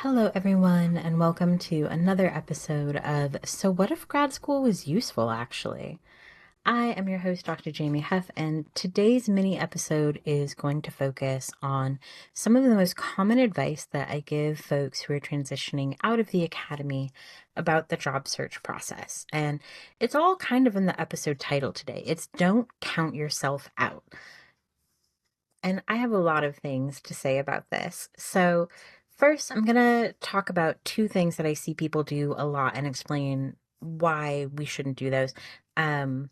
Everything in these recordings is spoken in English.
Hello, everyone, and welcome to another episode of So What If Grad School Was Useful, actually? I am your host, Dr. Jamie Huff, and today's mini episode is going to focus on some of the most common advice that I give folks who are transitioning out of the academy about the job search process. And it's all kind of in the episode title today. It's Don't Count Yourself Out. And I have a lot of things to say about this. So, first, I'm going to talk about two things that I see people do a lot and explain why we shouldn't do those. Um,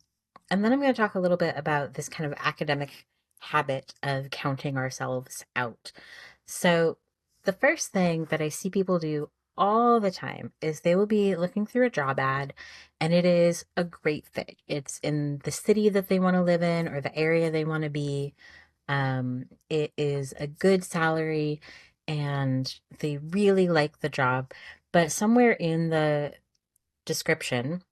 and then I'm going to talk a little bit about this kind of academic habit of counting ourselves out. So, the first thing that I see people do all the time is they will be looking through a job ad and it is a great fit. It's in the city that they want to live in or the area they want to be. It is a good salary and they really like the job, but somewhere in the description,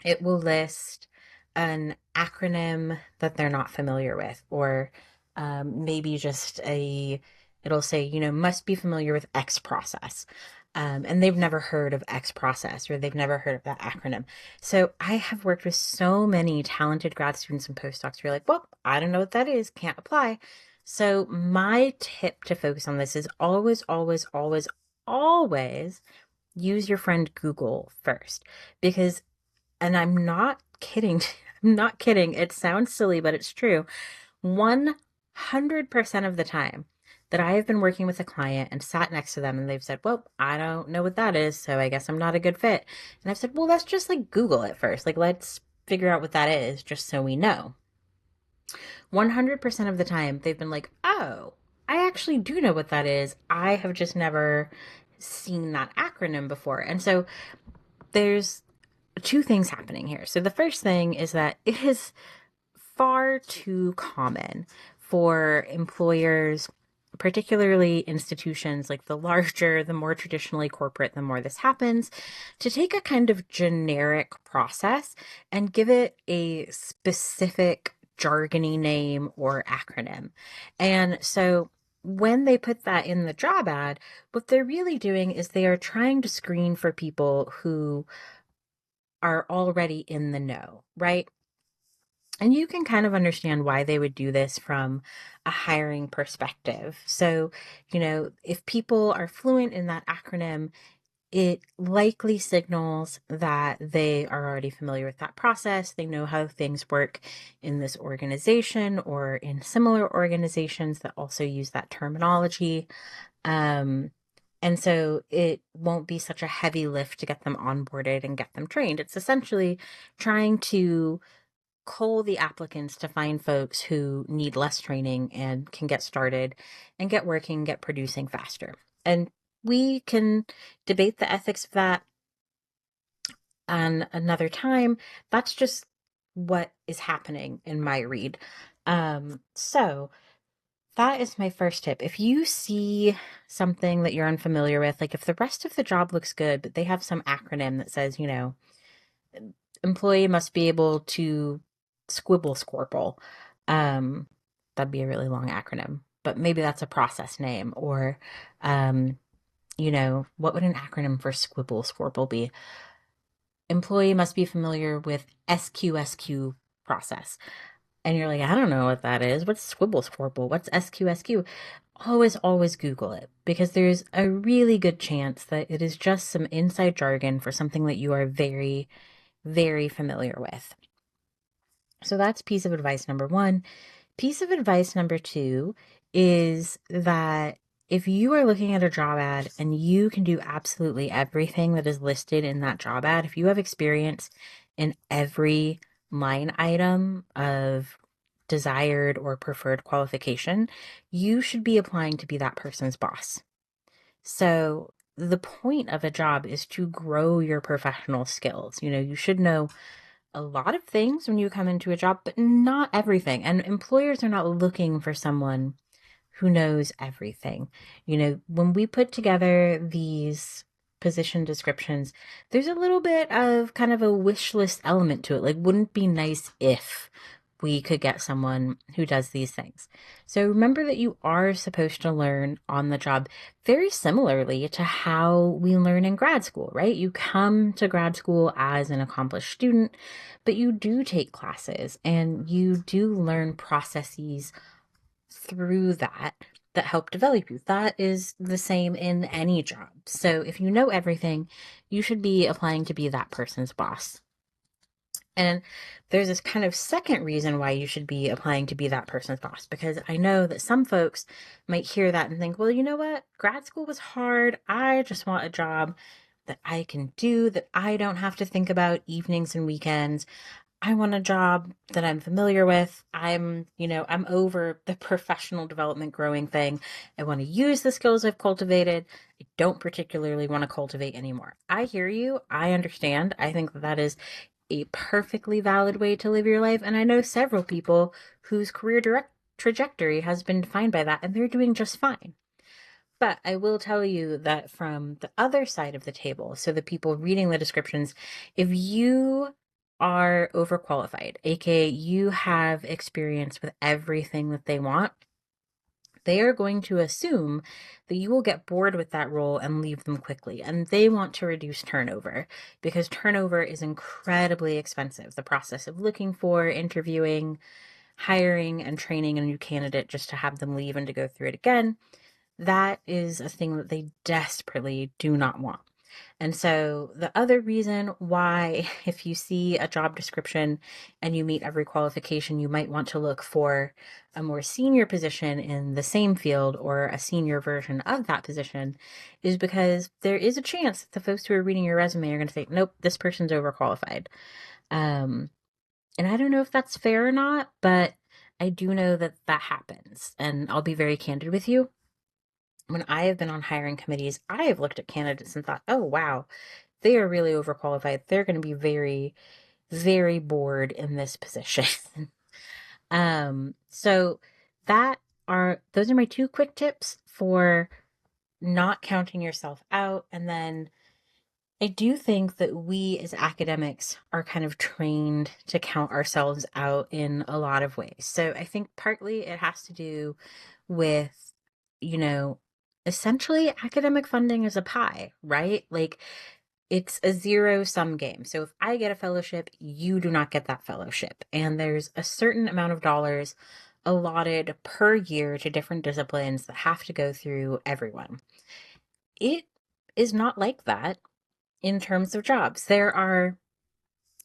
it will list an acronym that they're not familiar with, or maybe just it'll say, must be familiar with X process. And they've never heard of X process or they've never heard of that acronym. So I have worked with so many talented grad students and postdocs who are like, well, I don't know what that is, can't apply. So my tip to focus on this is always, always, always, always use your friend Google first because and I'm not kidding. I'm not kidding. It sounds silly, but it's true. 100% of the time that I have been working with a client and sat next to them and they've said, well, I don't know what that is, so I guess I'm not a good fit. And I've said, well, let's just like Google it first. Like, let's figure out what that is just so we know. 100% of the time they've been like, oh, I actually do know what that is. I have just never seen that acronym before. And so there's two things happening here. So the first thing is that it is far too common for employers, particularly institutions like the larger, the more traditionally corporate, the more this happens, to take a kind of generic process and give it a specific jargony name or acronym. And so when they put that in the job ad, what they're really doing is they are trying to screen for people who are already in the know, right? And you can kind of understand why they would do this from a hiring perspective. So, if people are fluent in that acronym, it likely signals that they are already familiar with that process. They know how things work in this organization or in similar organizations that also use that terminology. Um, and so it won't be such a heavy lift to get them onboarded and get them trained. It's essentially trying to cull the applicants to find folks who need less training and can get started and get working, get producing faster. And we can debate the ethics of that on another time. That's just what is happening in my read. So that is my first tip. If you see something that you're unfamiliar with, like if the rest of the job looks good, but they have some acronym that says, employee must be able to squibble squirple. Um, that'd be a really long acronym, but maybe that's a process name. Or, what would an acronym for squibble squirple be? Employee must be familiar with SQSQ process. And you're like, I don't know what that is. What's squibble squirple? What's SQSQ? Always, always Google it because there's a really good chance that it is just some inside jargon for something that you are very, very familiar with. So that's piece of advice number one. Piece of advice number two is that if you are looking at a job ad and you can do absolutely everything that is listed in that job ad, if you have experience in every line item of desired or preferred qualification, you should be applying to be that person's boss. So the point of a job is to grow your professional skills. You should know a lot of things when you come into a job, but not everything. And employers are not looking for someone who knows everything. When we put together these position descriptions, there's a little bit of kind of a wish list element to it. Like, wouldn't it be nice if we could get someone who does these things. So remember that you are supposed to learn on the job very similarly to how we learn in grad school, right? You come to grad school as an accomplished student, but you do take classes and you do learn processes through that help develop you. That is the same in any job. So if you know everything, you should be applying to be that person's boss. And there's this kind of second reason why you should be applying to be that person's boss, because I know that some folks might hear that and think, well, you know what? Grad school was hard. I just want a job that I can do, that I don't have to think about evenings and weekends. I want a job that I'm familiar with. I'm over the professional development growing thing. I want to use the skills I've cultivated. I don't particularly want to cultivate anymore. I hear you. I understand. I think that is a perfectly valid way to live your life. And I know several people whose career trajectory has been defined by that, and they're doing just fine. But I will tell you that from the other side of the table, so the people reading the descriptions, if you are overqualified, aka you have experience with everything that they want, they are going to assume that you will get bored with that role and leave them quickly. And they want to reduce turnover because turnover is incredibly expensive. The process of looking for, interviewing, hiring, and training a new candidate just to have them leave and to go through it again, that is a thing that they desperately do not want. And so the other reason why, if you see a job description and you meet every qualification, you might want to look for a more senior position in the same field or a senior version of that position, is because there is a chance that the folks who are reading your resume are going to say, nope, this person's overqualified. And I don't know if that's fair or not, but I do know that that happens. And I'll be very candid with you. When I have been on hiring committees, I have looked at candidates and thought, oh, wow, they are really overqualified. They're going to be very, very bored in this position. So those are my two quick tips for not counting yourself out. And then I do think that we as academics are kind of trained to count ourselves out in a lot of ways. So I think partly it has to do with, you know, essentially academic funding is a pie, right? Like it's a zero sum game. So if I get a fellowship, you do not get that fellowship. And there's a certain amount of dollars allotted per year to different disciplines that have to go through everyone. It is not like that in terms of jobs. There are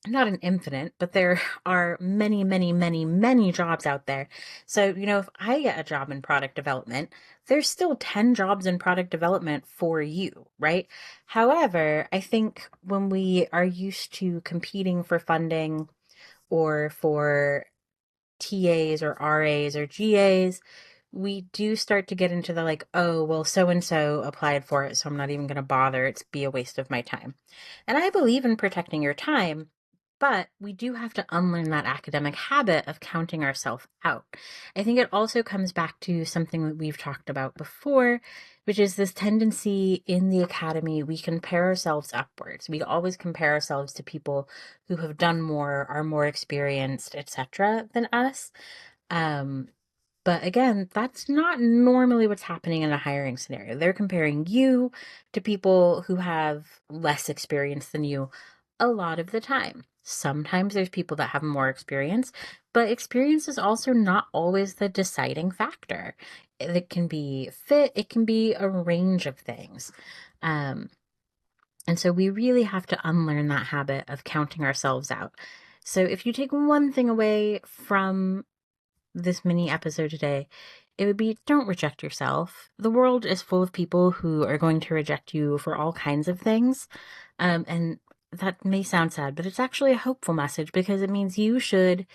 not an infinite, but there are many, many, many, many jobs out there. So, if I get a job in product development, there's still 10 jobs in product development for you, right? However, I think when we are used to competing for funding or for TAs or RAs or GAs, we do start to get into the like, oh, well, so and so applied for it, so I'm not even going to bother. It's be a waste of my time. And I believe in protecting your time, but we do have to unlearn that academic habit of counting ourselves out. I think it also comes back to something that we've talked about before, which is this tendency in the academy, we compare ourselves upwards. We always compare ourselves to people who have done more, are more experienced, etc., than us. But again, that's not normally what's happening in a hiring scenario. They're comparing you to people who have less experience than you a lot of the time. Sometimes there's people that have more experience, but experience is also not always the deciding factor. It can be fit, it can be a range of things. And so we really have to unlearn that habit of counting ourselves out. So if you take one thing away from this mini episode today, it would be don't reject yourself. The world is full of people who are going to reject you for all kinds of things. And that may sound sad, but it's actually a hopeful message because it means you should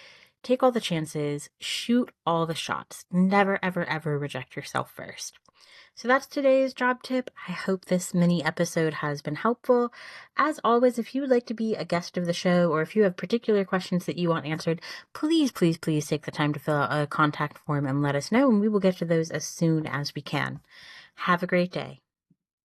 take all the chances, shoot all the shots, never, ever, ever reject yourself first. So that's today's job tip. I hope this mini episode has been helpful. As always, if you would like to be a guest of the show or if you have particular questions that you want answered, please, please, please take the time to fill out a contact form and let us know, and we will get to those as soon as we can. Have a great day.